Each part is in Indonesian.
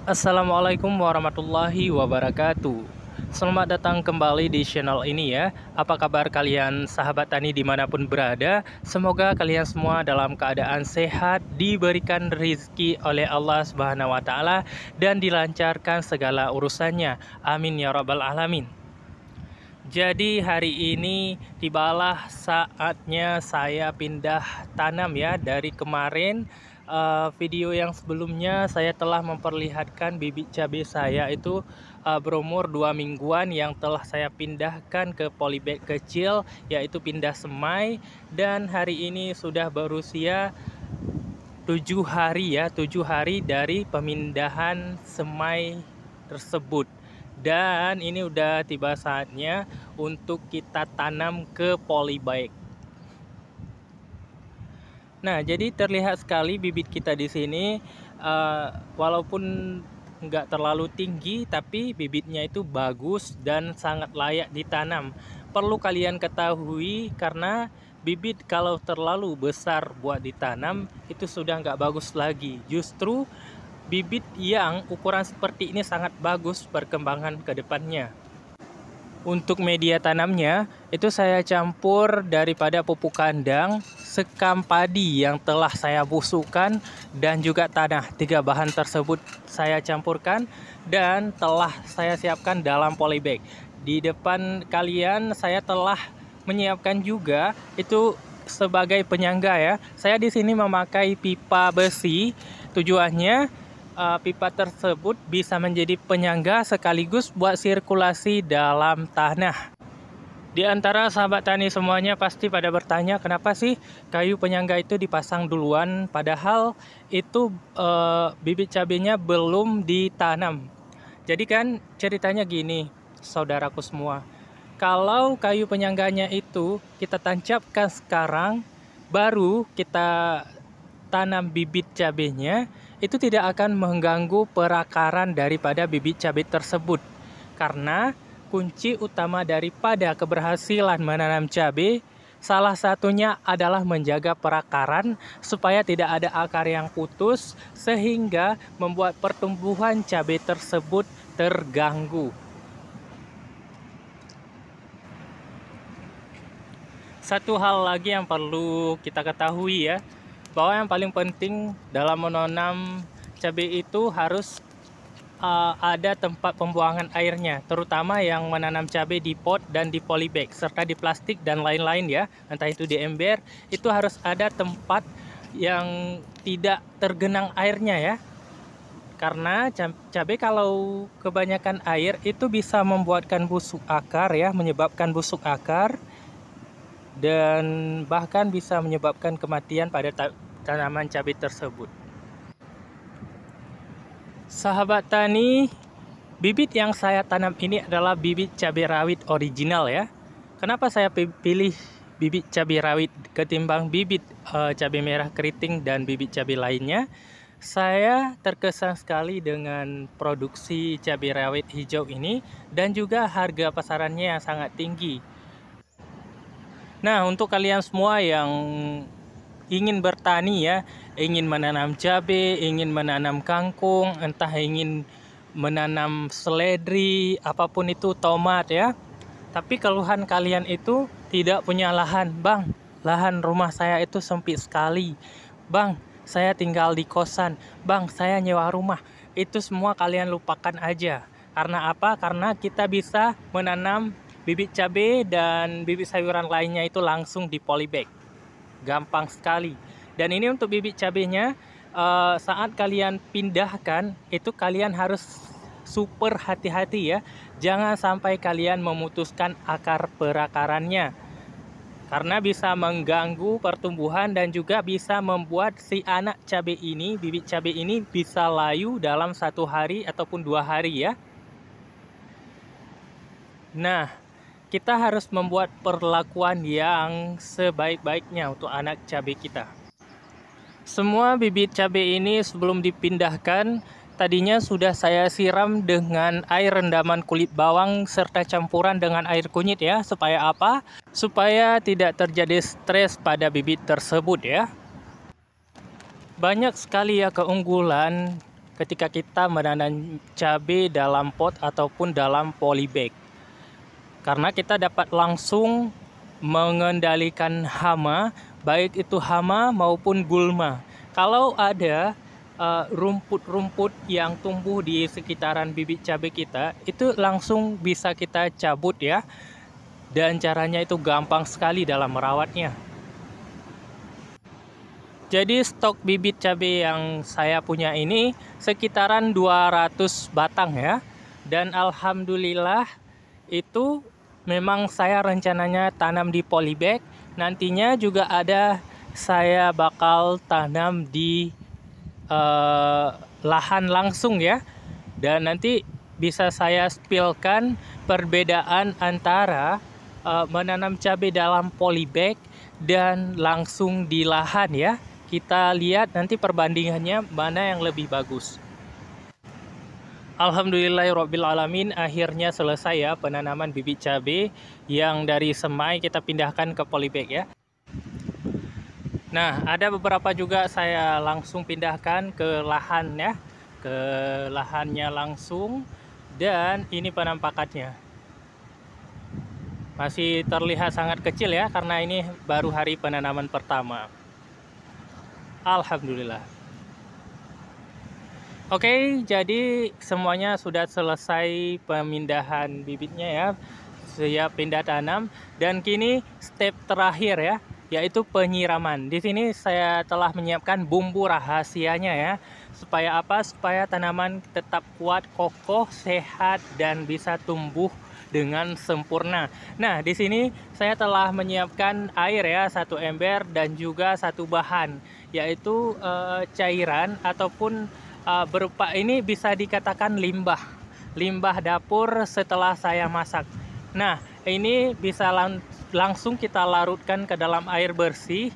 Assalamualaikum warahmatullahi wabarakatuh. Selamat datang kembali di channel ini ya. Apa kabar kalian sahabat tani dimanapun berada? Semoga kalian semua dalam keadaan sehat, diberikan rezeki oleh Allah Subhanahu wa Ta'ala, dan dilancarkan segala urusannya. Amin ya Rabbal 'Alamin. Jadi hari ini tibalah saatnya saya pindah tanam ya. Dari kemarin video yang sebelumnya saya telah memperlihatkan bibit cabai saya itu berumur 2 mingguan yang telah saya pindahkan ke polybag kecil, yaitu pindah semai, dan hari ini sudah berusia 7 hari ya, 7 hari dari pemindahan semai tersebut. Dan ini udah tiba saatnya untuk kita tanam ke polybag. Nah, jadi terlihat sekali bibit kita di sini, walaupun nggak terlalu tinggi, tapi bibitnya itu bagus dan sangat layak ditanam. Perlu kalian ketahui karena bibit kalau terlalu besar buat ditanam itu sudah nggak bagus lagi. Justru bibit yang ukuran seperti ini sangat bagus perkembangan ke depannya. Untuk media tanamnya itu saya campur daripada pupuk kandang, sekam padi yang telah saya busukkan, dan juga tanah. 3 bahan tersebut saya campurkan dan telah saya siapkan dalam polybag. Di depan kalian saya telah menyiapkan juga itu sebagai penyangga ya. Saya di sini memakai pipa besi. Tujuannya pipa tersebut bisa menjadi penyangga sekaligus buat sirkulasi dalam tanah. Di antara sahabat tani semuanya pasti pada bertanya, kenapa sih kayu penyangga itu dipasang duluan padahal itu bibit cabenya belum ditanam. Jadi kan ceritanya gini, saudaraku semua. Kalau kayu penyangganya itu kita tancapkan sekarang, baru kita tanam bibit cabenya, itu tidak akan mengganggu perakaran daripada bibit cabai tersebut. Karena kunci utama daripada keberhasilan menanam cabai salah satunya adalah menjaga perakaran supaya tidak ada akar yang putus sehingga membuat pertumbuhan cabai tersebut terganggu. Satu hal lagi yang perlu kita ketahui ya, bahwa yang paling penting dalam menanam cabai itu harus ada tempat pembuangan airnya, terutama yang menanam cabai di pot dan di polybag serta di plastik dan lain-lain ya, entah itu di ember, itu harus ada tempat yang tidak tergenang airnya ya. Karena cabai kalau kebanyakan air itu bisa membuatkan busuk akar ya, menyebabkan busuk akar, dan bahkan bisa menyebabkan kematian pada tanaman cabai tersebut. Sahabat tani, bibit yang saya tanam ini adalah bibit cabai rawit original ya. Kenapa saya pilih bibit cabai rawit ketimbang bibit cabai merah keriting dan bibit cabai lainnya? Saya terkesan sekali dengan produksi cabai rawit hijau ini dan juga harga pasarannya yang sangat tinggi. Nah, untuk kalian semua yang ingin bertani ya, ingin menanam cabai, ingin menanam kangkung, entah ingin menanam seledri, apapun itu, tomat ya. Tapi keluhan kalian itu tidak punya lahan. Bang, lahan rumah saya itu sempit sekali. Bang, saya tinggal di kosan. Bang, saya nyewa rumah. Itu semua kalian lupakan aja. Karena apa? Karena kita bisa menanam bibit cabai dan bibit sayuran lainnya itu langsung di polybag. Gampang sekali. Dan ini untuk bibit cabenya, saat kalian pindahkan itu kalian harus super hati-hati ya. Jangan sampai kalian memutuskan akar perakarannya, karena bisa mengganggu pertumbuhan dan juga bisa membuat si anak cabai ini, bibit cabai ini bisa layu dalam 1 hari ataupun 2 hari ya. Nah, kita harus membuat perlakuan yang sebaik-baiknya untuk anak cabai kita. Semua bibit cabai ini sebelum dipindahkan, tadinya sudah saya siram dengan air rendaman kulit bawang serta campuran dengan air kunyit ya. Supaya apa? Supaya tidak terjadi stres pada bibit tersebut ya. Banyak sekali ya keunggulan ketika kita menanam cabai dalam pot ataupun dalam polybag, karena kita dapat langsung mengendalikan hama, baik itu hama maupun gulma. Kalau ada rumput-rumput yang tumbuh di sekitaran bibit cabai kita, itu langsung bisa kita cabut ya, dan caranya itu gampang sekali dalam merawatnya. Jadi stok bibit cabai yang saya punya ini sekitaran 200 batang ya, dan alhamdulillah itu memang saya rencananya tanam di polybag. Nantinya juga ada saya bakal tanam di lahan langsung ya. Dan nanti bisa saya spillkan perbedaan antara menanam cabai dalam polybag dan langsung di lahan ya. Kita lihat nanti perbandingannya mana yang lebih bagus. Alhamdulillahirrabbilalamin, akhirnya selesai ya penanaman bibit cabai yang dari semai kita pindahkan ke polybag ya. Nah, ada beberapa juga saya langsung pindahkan ke lahan ya, ke lahannya langsung, dan ini penampakannya. Masih terlihat sangat kecil ya, karena ini baru hari penanaman pertama. Alhamdulillah. Oke, jadi semuanya sudah selesai pemindahan bibitnya ya, siap pindah tanam, dan kini step terakhir ya, yaitu penyiraman. Di sini saya telah menyiapkan bumbu rahasianya ya, supaya apa? Supaya tanaman tetap kuat, kokoh, sehat, dan bisa tumbuh dengan sempurna. Nah, di sini saya telah menyiapkan air ya, 1 ember, dan juga 1 bahan, yaitu cairan ataupun berupa ini bisa dikatakan limbah dapur setelah saya masak. Nah, ini bisa langsung kita larutkan ke dalam air bersih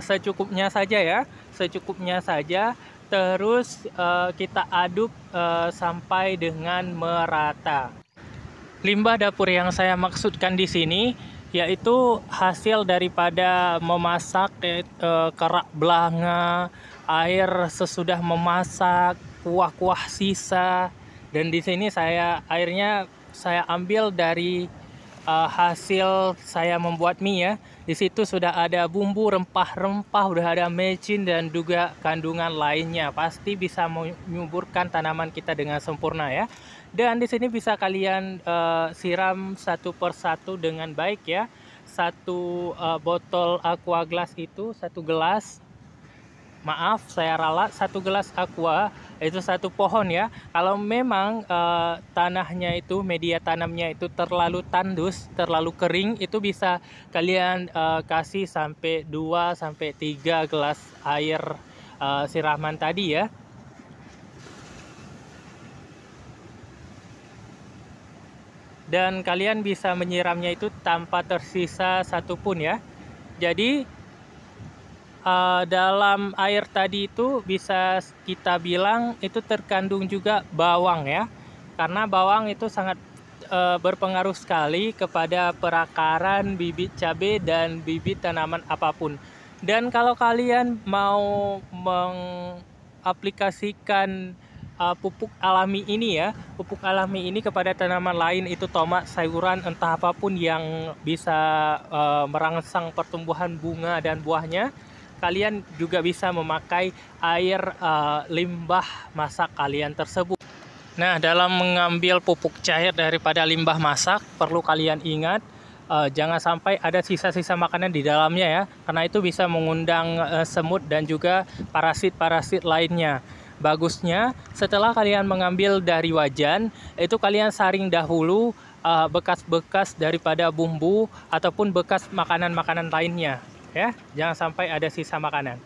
secukupnya saja ya, secukupnya saja. Terus kita aduk sampai dengan merata. Limbah dapur yang saya maksudkan di sini yaitu hasil daripada memasak kerak belanga, air sesudah memasak, kuah-kuah sisa, dan di sini airnya saya ambil dari hasil saya membuat mie ya. Di situ sudah ada bumbu rempah-rempah, udah ada mecin dan juga kandungan lainnya. Pasti bisa menyuburkan tanaman kita dengan sempurna ya. Dan di sini bisa kalian siram satu persatu dengan baik ya. Satu botol aqua glass itu 1 gelas. Maaf, saya ralat 1 gelas aqua itu 1 pohon ya. Kalau memang tanahnya itu, media tanamnya itu terlalu tandus, terlalu kering, itu bisa kalian kasih sampai 2-3 gelas air siraman tadi ya. Dan kalian bisa menyiramnya itu tanpa tersisa satupun ya. Jadi dalam air tadi itu bisa kita bilang itu terkandung juga bawang ya, karena bawang itu sangat berpengaruh sekali kepada perakaran bibit cabai dan bibit tanaman apapun. Dan kalau kalian mau mengaplikasikan pupuk alami ini ya, pupuk alami ini kepada tanaman lain, itu tomat, sayuran, entah apapun yang bisa merangsang pertumbuhan bunga dan buahnya, kalian juga bisa memakai air limbah masak kalian tersebut. Nah, dalam mengambil pupuk cair daripada limbah masak, perlu kalian ingat jangan sampai ada sisa-sisa makanan di dalamnya ya, karena itu bisa mengundang semut dan juga parasit-parasit lainnya. Bagusnya setelah kalian mengambil dari wajan, itu kalian saring dahulu bekas-bekas daripada bumbu ataupun bekas makanan-makanan lainnya. Ya, jangan sampai ada sisa makanan.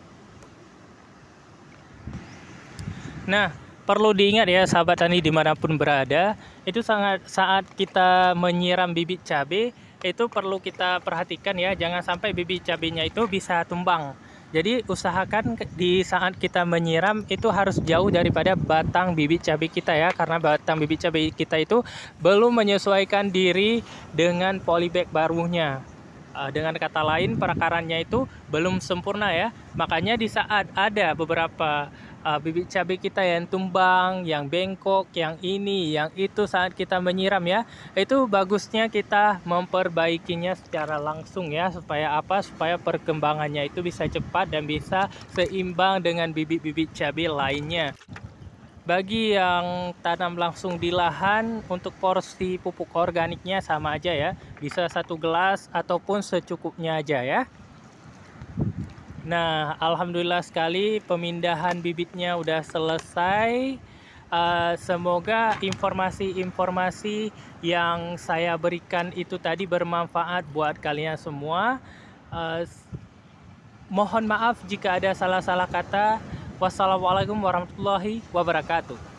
Nah, perlu diingat ya sahabat tani dimanapun berada, itu saat kita menyiram bibit cabai itu perlu kita perhatikan ya, jangan sampai bibit cabainya itu bisa tumbang. Jadi usahakan di saat kita menyiram itu harus jauh daripada batang bibit cabai kita ya, karena batang bibit cabai kita itu belum menyesuaikan diri dengan polybag barunya. Dengan kata lain, perakarannya itu belum sempurna ya. Makanya di saat ada beberapa bibit cabai kita yang tumbang, yang bengkok, yang ini, yang itu saat kita menyiram ya. Itu bagusnya kita memperbaikinya secara langsung ya, supaya apa? Supaya perkembangannya itu bisa cepat dan bisa seimbang dengan bibit-bibit cabai lainnya. Bagi yang tanam langsung di lahan, untuk porsi pupuk organiknya sama aja ya, bisa 1 gelas ataupun secukupnya aja ya. Nah, alhamdulillah sekali pemindahan bibitnya udah selesai. Semoga informasi-informasi yang saya berikan itu tadi bermanfaat buat kalian semua. Uh, Mohon maaf jika ada salah-salah kata. Wassalamualaikum warahmatullahi wabarakatuh.